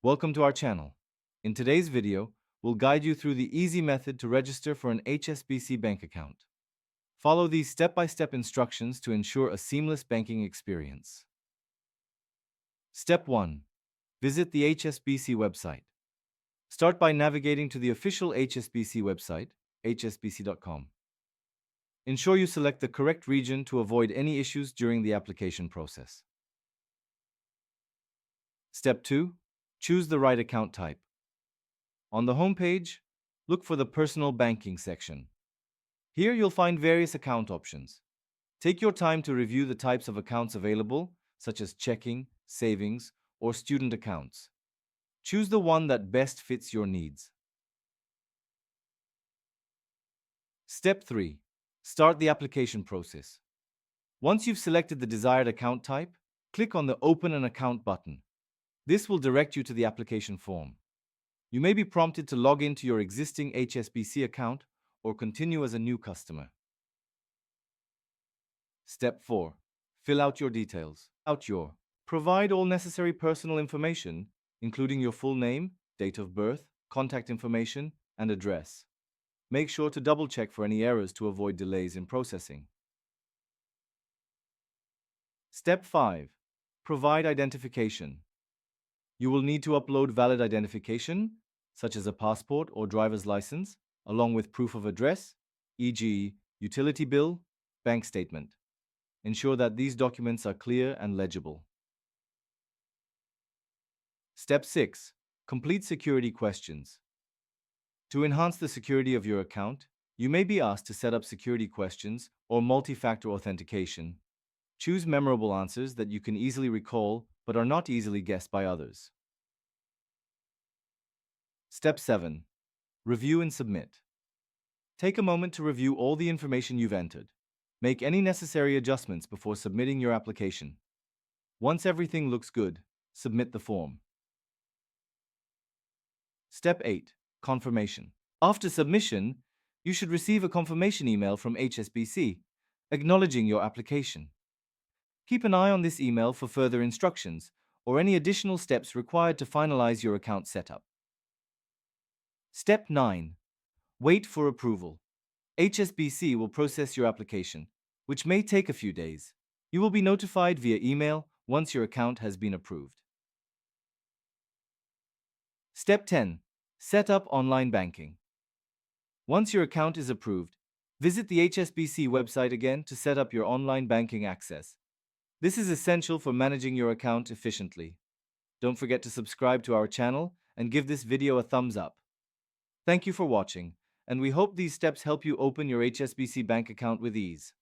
Welcome to our channel. In today's video, we'll guide you through the easy method to register for an HSBC bank account. Follow these step-by-step instructions to ensure a seamless banking experience. Step 1. Visit the HSBC website. Start by navigating to the official HSBC website, hsbc.com. Ensure you select the correct region to avoid any issues during the application process. Step 2. Choose the right account type. On the home page, look for the Personal Banking section. Here you'll find various account options. Take your time to review the types of accounts available, such as checking, savings, or student accounts. Choose the one that best fits your needs. Step 3. Start the application process. Once you've selected the desired account type, click on the Open an Account button. This will direct you to the application form. You may be prompted to log into your existing HSBC account or continue as a new customer. Step 4. Fill out your details. Provide all necessary personal information, including your full name, date of birth, contact information, and address. Make sure to double-check for any errors to avoid delays in processing. Step 5. Provide identification. You will need to upload valid identification, such as a passport or driver's license, along with proof of address, e.g., utility bill, bank statement. Ensure that these documents are clear and legible. Step 6. Complete security questions. To enhance the security of your account, you may be asked to set up security questions or multi-factor authentication. Choose memorable answers that you can easily recall but are not easily guessed by others. Step 7. Review and submit. Take a moment to review all the information you've entered. Make any necessary adjustments before submitting your application. Once everything looks good, submit the form. Step 8. Confirmation. After submission, you should receive a confirmation email from HSBC acknowledging your application. Keep an eye on this email for further instructions or any additional steps required to finalize your account setup. Step 9. Wait for approval. HSBC will process your application, which may take a few days. You will be notified via email once your account has been approved. Step 10. Set up online banking. Once your account is approved, visit the HSBC website again to set up your online banking access. This is essential for managing your account efficiently. Don't forget to subscribe to our channel and give this video a thumbs up. Thank you for watching, and we hope these steps help you open your HSBC bank account with ease.